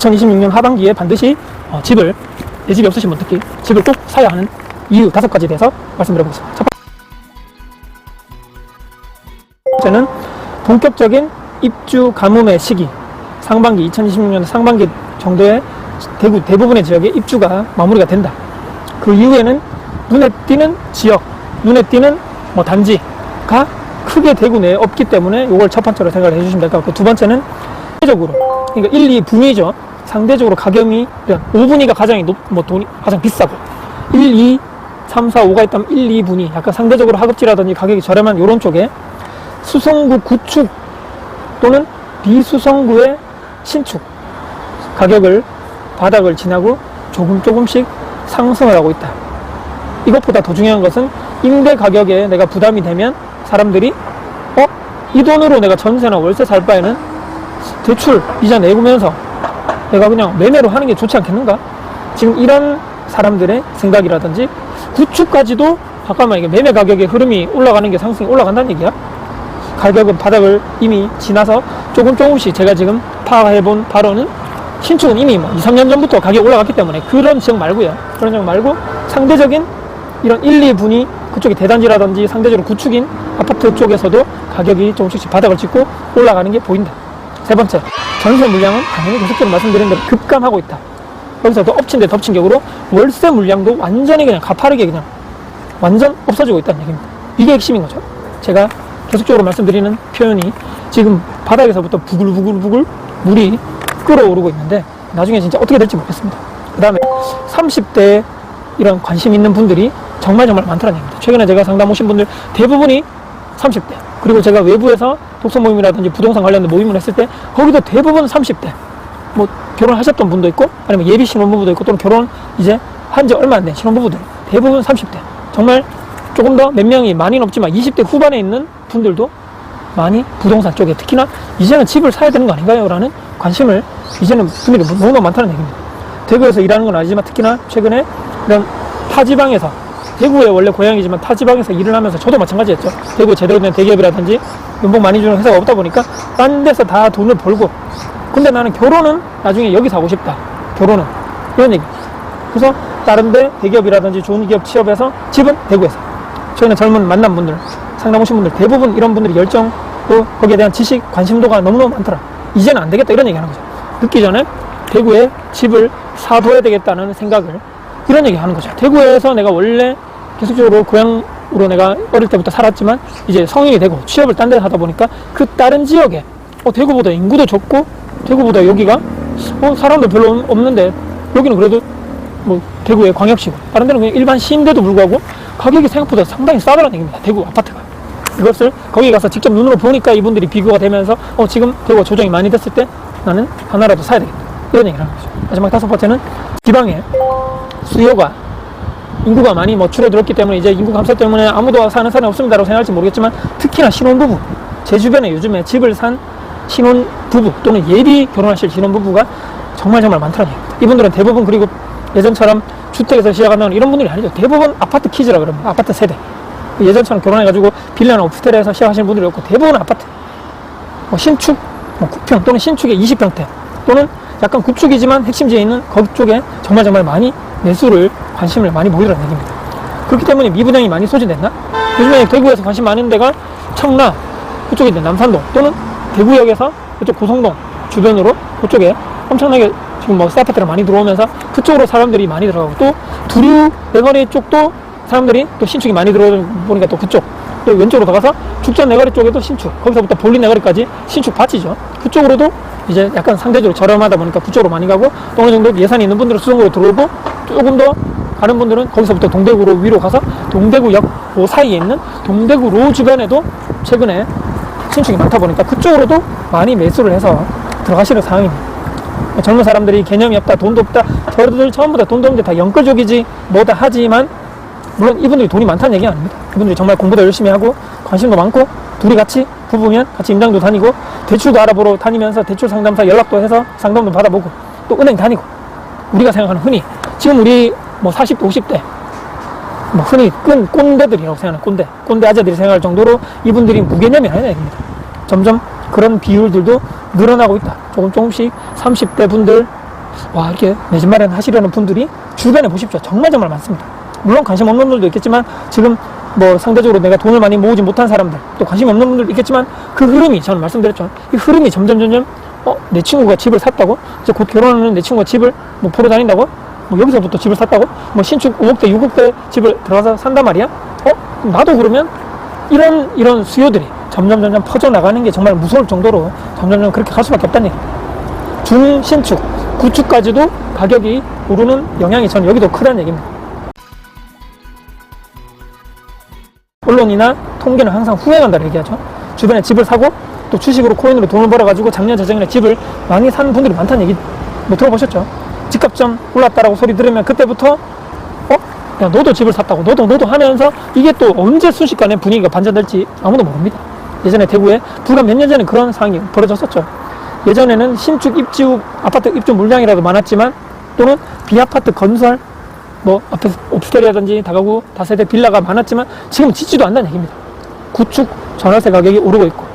2026년 하반기에 반드시 집을, 내 집이 없으신 분 특히 집을 꼭 사야 하는 이유 5가지에 대해서 말씀드려보겠습니다. 첫 번째는 본격적인 입주 가뭄의 시기, 상반기 2026년 상반기 정도에 대구 대부분의 지역에 입주가 마무리가 된다. 그 이후에는 눈에 띄는 지역, 눈에 띄는 단지가 크게 대구 내에 없기 때문에 이걸 첫 번째로 생각을 해주시면 될 것 같고, 두 번째는 상대적으로, 그러니까 1, 2분위죠. 상대적으로 가격이 5분위가 돈이 가장 비싸고 1, 2, 3, 4, 5가 있다면 1, 2분위 약간 상대적으로 하급지라든지 가격이 저렴한 이런 쪽에 수성구 구축 또는 비수성구의 신축 가격을 바닥을 지나고 조금씩 상승을 하고 있다. 이것보다 더 중요한 것은 임대 가격에 내가 부담이 되면 사람들이 이 돈으로 내가 전세나 월세 살 바에는 대출 이자 내고면서 내가 그냥 매매로 하는 게 좋지 않겠는가? 지금 이런 사람들의 생각이라든지, 구축까지도 잠깐만 이게 매매 가격의 흐름이 올라가는 게 상승이 올라간다는 얘기야? 가격은 바닥을 이미 지나서 조금씩 제가 지금 파악해본 바로는 신축은 이미 2, 3년 전부터 가격이 올라갔기 때문에 그런 지역 말고요. 그런 지역 말고 상대적인 이런 1, 2분위 그쪽이 대단지라든지 상대적으로 구축인 아파트 쪽에서도 가격이 조금씩 바닥을 찍고 올라가는 게 보인다. 세 번째, 전세 물량은 당연히 계속적으로 말씀드린 대로 급감하고 있다. 여기서 더 엎친 데 덮친 격으로 월세 물량도 완전히 그냥 가파르게 그냥 완전 없어지고 있다는 얘기입니다. 이게 핵심인 거죠. 제가 계속적으로 말씀드리는 표현이 지금 바닥에서부터 부글부글 물이 끓어오르고 있는데 나중에 진짜 어떻게 될지 모르겠습니다. 그 다음에 30대에 이런 관심 있는 분들이 정말 많다는 얘기입니다. 최근에 제가 상담 오신 분들 대부분이 30대, 그리고 제가 외부에서 독서 모임이라든지 부동산 관련된 모임을 했을 때 거기도 대부분 30대, 결혼하셨던 분도 있고 아니면 예비 신혼부부도 있고 또는 결혼 이제 한 지 얼마 안 된 신혼부부들 대부분 30대, 정말 조금 더 몇 명이 많이는 없지만 20대 후반에 있는 분들도 많이 부동산 쪽에 특히나 이제는 집을 사야 되는 거 아닌가요? 라는 관심을 이제는 분들이 너무 많다는 얘기입니다. 대구에서 일하는 건 아니지만 특히나 최근에 이런 타지방에서, 대구에 원래 고향이지만 타지방에서 일을 하면서 저도 마찬가지였죠. 대구에 제대로 된 대기업이라든지 연봉 많이 주는 회사가 없다 보니까 딴 데서 다 돈을 벌고, 근데 나는 결혼은 나중에 여기서 하고 싶다. 결혼은 이런 얘기. 그래서 다른 데 대기업이라든지 좋은 기업 취업해서 집은 대구에서. 최근에 젊은 만난 분들, 상담 오신 분들 대부분 이런 분들이 열정 또 거기에 대한 지식, 관심도가 너무너무 많더라. 이제는 안 되겠다 이런 얘기 하는 거죠. 늦기 전에 대구에 집을 사둬야 되겠다는 생각을, 이런 얘기 하는 거죠. 대구에서 내가 원래 계속적으로 고향으로 내가 어릴 때부터 살았지만 이제 성인이 되고 취업을 딴 데서 하다 보니까 그 다른 지역에 대구보다 인구도 적고 대구보다 여기가 사람도 별로 없는데 여기는 그래도 대구의 광역시고 다른 데는 그냥 일반 시인데도 불구하고 가격이 생각보다 상당히 싸다는 얘기입니다. 대구 아파트가. 이것을 거기 가서 직접 눈으로 보니까 이분들이 비교가 되면서 지금 대구가 조정이 많이 됐을 때 나는 하나라도 사야 되겠다 이런 얘기를 하는 거죠. 마지막 5번째는 지방에 수요가, 인구가 많이 줄어들었기 때문에 이제 인구 감소 때문에 아무도 사는 사람이 없습니다라고 생각할지 모르겠지만 특히나 신혼부부, 제 주변에 요즘에 집을 산 신혼부부 또는 예비 결혼하실 신혼부부가 정말 많다는 얘기입니다. 이분들은 대부분, 그리고 예전처럼 주택에서 시작하는 이런 분들이 아니죠. 대부분 아파트 키즈라 그럽니다. 아파트 세대. 예전처럼 결혼해가지고 빌라나 오피스텔에서 시작하시는 분들이 없고 대부분 아파트, 신축, 구평 또는 신축의 20평대 또는 약간 구축이지만 핵심지에 있는 거기 쪽에 정말 많이 매수를, 관심을 많이 보이더라는 얘기입니다. 그렇기 때문에 미분양이 많이 소진됐나? 요즘에 대구에서 관심 많은 데가 청라 그쪽에 있는 남산동 또는 대구역에서 그쪽 고성동 주변으로 그쪽에 엄청나게 지금 새 아파트가 많이 들어오면서 그쪽으로 사람들이 많이 들어가고, 또 두류 내거리 쪽도 사람들이 또 신축이 많이 들어오니까 또 그쪽, 또 왼쪽으로 더 가서 죽전 내거리 쪽에도 신축, 거기서부터 볼린 내거리까지 신축 밭이죠. 그쪽으로도 이제 약간 상대적으로 저렴하다 보니까 그쪽으로 많이 가고, 또 어느 정도 예산이 있는 분들은 수성구로 들어오고, 조금 더 가는 분들은 거기서부터 동대구로 위로 가서 동대구역 그 사이에 있는 동대구로 주변에도 최근에 신축이 많다 보니까 그쪽으로도 많이 매수를 해서 들어가시는 상황입니다. 젊은 사람들이 개념이 없다, 돈도 없다, 저들 전부 다 돈도 없는데 다 영끌족이지 뭐다 하지만, 물론 이분들이 돈이 많다는 얘기는 아닙니다. 이분들이 정말 공부도 열심히 하고 관심도 많고, 둘이 같이 부부면 같이 임장도 다니고 대출도 알아보러 다니면서 대출 상담사 연락도 해서 상담도 받아보고 또 은행 다니고, 우리가 생각하는 흔히 지금 우리 40대 50대 흔히 꼰대들이라고 생각하는 꼰대 아재들이 생각할 정도로 이분들이 무개념이 아니라 얘기입니다. 점점 그런 비율들도 늘어나고 있다. 조금씩 30대 분들 와, 이렇게 내 집 마련 하시려는 분들이 주변에 보십시오. 정말 많습니다. 물론 관심 없는 분들도 있겠지만, 지금 뭐 상대적으로 내가 돈을 많이 모으지 못한 사람들, 또 관심 없는 분들도 있겠지만, 그 흐름이, 저는 말씀드렸죠. 이 흐름이 점점 내 친구가 집을 샀다고? 이제 곧 결혼하는 내 친구가 집을 뭐 보러 다닌다고? 뭐 여기서부터 집을 샀다고? 뭐 신축 5억대, 6억대 집을 들어가서 산단 말이야? 나도 그러면 이런 수요들이 점점 퍼져나가는 게 정말 무서울 정도로 점점 그렇게 갈 수밖에 없다는 얘기입니다. 중신축, 구축까지도 가격이 오르는 영향이 전 여기도 크다는 얘기입니다. 언론이나 통계는 항상 후행한다고 얘기하죠. 주변에 집을 사고 또 주식으로 코인으로 돈을 벌어가지고 작년 재작년에 집을 많이 산 분들이 많다는 얘기 뭐 들어보셨죠? 집값 좀 올랐다라고 소리 들으면 그때부터 야, 너도 집을 샀다고 너도 하면서 이게 또 언제 순식간에 분위기가 반전될지 아무도 모릅니다. 예전에 대구에 불과 몇 년 전에 그런 상황이 벌어졌었죠. 예전에는 신축 입주 아파트 입주 물량이라도 많았지만, 또는 비아파트 건설 뭐 앞에 옵스텔이라든지 다가구 다세대 빌라가 많았지만 지금 짓지도 않는다는 얘기입니다. 구축 전월세 가격이 오르고 있고,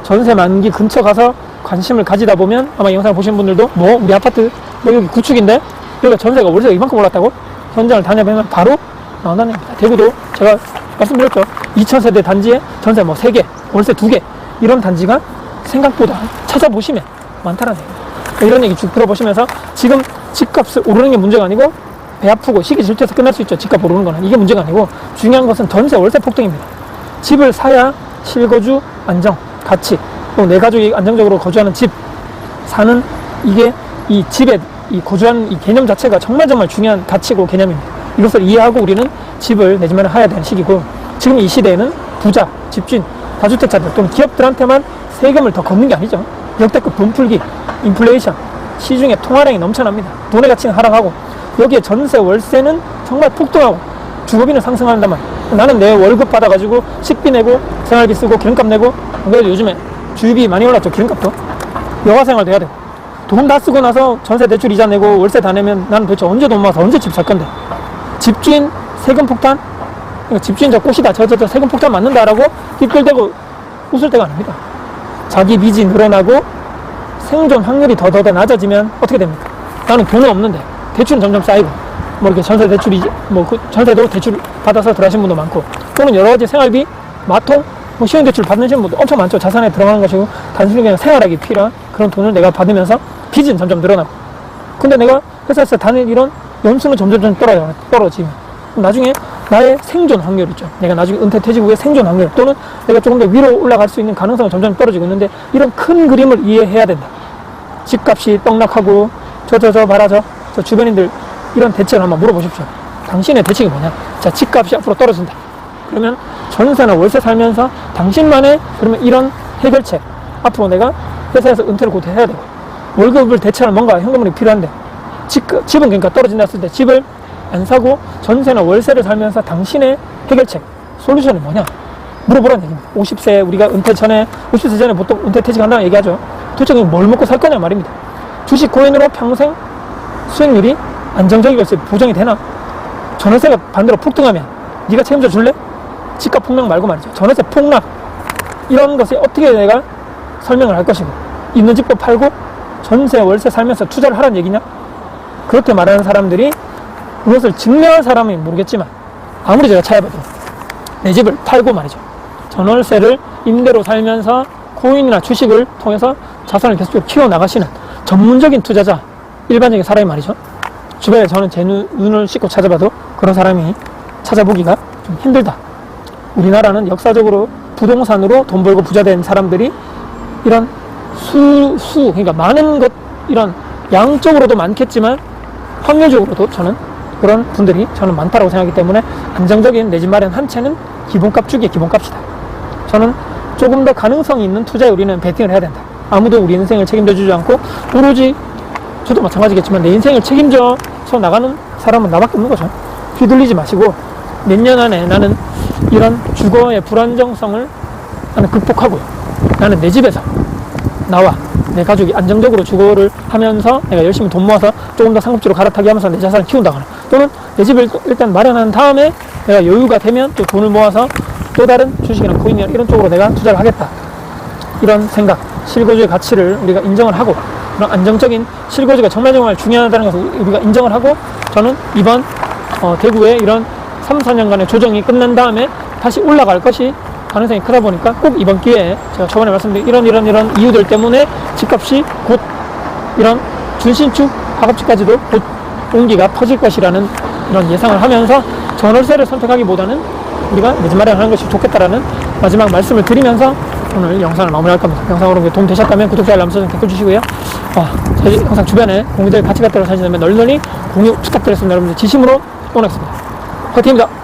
전세 만기 근처 가서 관심을 가지다 보면 아마 영상 보신 분들도 뭐 우리 아파트 여기 구축인데 여기가 전세가 월세가 이만큼 올랐다고? 현장을 다녀보면 바로 나온다는 겁니다. 대구도 제가 말씀드렸죠. 2000세대 단지에 전세 뭐 3개, 월세 2개 이런 단지가 생각보다 찾아보시면 많다는 얘기입니다. 이런 얘기 쭉 들어보시면서 지금 집값을 오르는 게 문제가 아니고 배 아프고 시기 질투해서 끝날 수 있죠. 집값 오르는 거는 이게 문제가 아니고 중요한 것은 전세 월세 폭등입니다. 집을 사야 실거주 안정, 가치, 또 내 가족이 안정적으로 거주하는 집 사는 이게 이 집에 이 거주하는 이 개념 자체가 정말 중요한 가치고 개념입니다. 이것을 이해하고 우리는 집을 내 집만을 해야 되는 시기고, 지금 이 시대에는 부자, 집주인, 다주택자들 또는 기업들한테만 세금을 더 걷는 게 아니죠. 역대급 돈 풀기, 인플레이션, 시중에 통화량이 넘쳐납니다. 돈의 가치는 하락하고 여기에 전세 월세는 정말 폭등하고 주거비는 상승한단 말이에요. 나는 내 월급 받아가지고 식비 내고 생활비 쓰고 기름값 내고, 그래도 요즘에 주유비 많이 올랐죠. 기름값도 여가생활도 해야 되고, 돈 다 쓰고 나서 전세 대출 이자 내고 월세 다 내면 나는 도대체 언제 돈 모아서 언제 집 살 건데. 집주인 세금 폭탄, 그러니까 집주인 저 꽃이다 저 세금 폭탄 맞는다라고 띠끌대고 웃을 때가 아닙니다. 자기 빚이 늘어나고 생존 확률이 더 낮아지면 어떻게 됩니까? 나는 돈은 없는데 대출은 점점 쌓이고, 뭐 이렇게 전세 대출이 뭐 그 전세도 대출 받아서 들어가신 분도 많고, 또는 여러 가지 생활비, 마통, 뭐 신용대출 받으시는 분도 엄청 많죠. 자산에 들어가는 것이고 단순히 그냥 생활하기 필요한 그런 돈을 내가 받으면서 빚은 점점 늘어나고, 근데 내가 회사에서 다닐 이런 연수는 점점 떨어지면 나중에 나의 생존 확률 있죠. 내가 나중에 은퇴 퇴직 후에 생존 확률, 또는 내가 조금 더 위로 올라갈 수 있는 가능성은 점점 떨어지고 있는데, 이런 큰 그림을 이해해야 된다. 집값이 떡락하고 저 봐라 저 주변인들 이런 대책을 한번 물어보십시오. 당신의 대책이 뭐냐? 자, 집값이 앞으로 떨어진다. 그러면 전세나 월세 살면서 당신만의 그러면 이런 해결책, 앞으로 내가 회사에서 은퇴를 곧 해야 되고 월급을 대체할 뭔가 현금이 필요한데, 집은 그러니까 떨어진다 했을 때 집을 안 사고 전세나 월세를 살면서 당신의 해결책, 솔루션이 뭐냐 물어보라는 얘기입니다. 50세 우리가 은퇴 전에 50세 전에 보통 은퇴 퇴직한다고 얘기하죠. 도대체 뭘 먹고 살 거냐 말입니다. 주식 코인으로 평생 수익률이 안정적이고 보장이 되나? 전월세가 반대로 폭등하면 네가 책임져 줄래? 집값 폭락 말고 말이죠. 전월세 폭락, 이런 것에 어떻게 내가 설명을 할 것이고, 있는 집도 팔고 전세 월세 살면서 투자를 하라는 얘기냐? 그렇게 말하는 사람들이 그것을 증명할 사람이 모르겠지만 아무리 제가 찾아봐도 내 집을 팔고 말이죠, 전월세를 임대로 살면서 코인이나 주식을 통해서 자산을 계속 키워나가시는 전문적인 투자자, 일반적인 사람이 말이죠, 주변에 저는 제 눈을 씻고 찾아봐도 그런 사람이 찾아보기가 좀 힘들다. 우리나라는 역사적으로 부동산으로 돈 벌고 부자 된 사람들이 이런 그러니까 많은 것, 이런 양적으로도 많겠지만 확률적으로도 저는 그런 분들이 저는 많다고 생각하기 때문에 안정적인 내 집 마련 한 채는 기본값 중에 기본값이다. 저는 조금 더 가능성이 있는 투자에 우리는 베팅을 해야 된다. 아무도 우리 인생을 책임져 주지 않고 오로지, 저도 마찬가지겠지만 내 인생을 책임져서 나가는 사람은 나밖에 없는 거죠. 휘둘리지 마시고 몇 년 안에 나는 이런 주거의 불안정성을 나는 극복하고요, 나는 내 집에서 나와 내 가족이 안정적으로 주거를 하면서 내가 열심히 돈 모아서 조금 더 상급지로 갈아타게 하면서 내 자산을 키운다거나, 또는 내 집을 일단 마련한 다음에 내가 여유가 되면 또 돈을 모아서 또 다른 주식이나 코인이나 이런 쪽으로 내가 투자를 하겠다. 이런 생각, 실거주의 가치를 우리가 인정을 하고 그런 안정적인 실거주가 정말 중요하다는 것을 우리가 인정을 하고, 저는 이번 대구의 이런 3, 4년간의 조정이 끝난 다음에 다시 올라갈 것이 가능성이 크다 보니까 꼭 이번 기회에 제가 저번에 말씀드린 이런 이유들 때문에 집값이 곧 이런 준신축, 하급지까지도 곧 온기가 퍼질 것이라는 이런 예상을 하면서 전월세를 선택하기보다는 우리가 내 집 마련하는 것이 좋겠다라는 마지막 말씀을 드리면서 오늘 영상을 마무리할 겁니다. 영상으로 도움 되셨다면 구독, 좋아요, 알람 설정, 댓글 주시고요. 제 영상 주변에 공유될 가치 같은 걸 사시면 널리 공유 부탁드렸습니다. 여러분들 진심으로 응원하겠습니다. 화이팅입니다.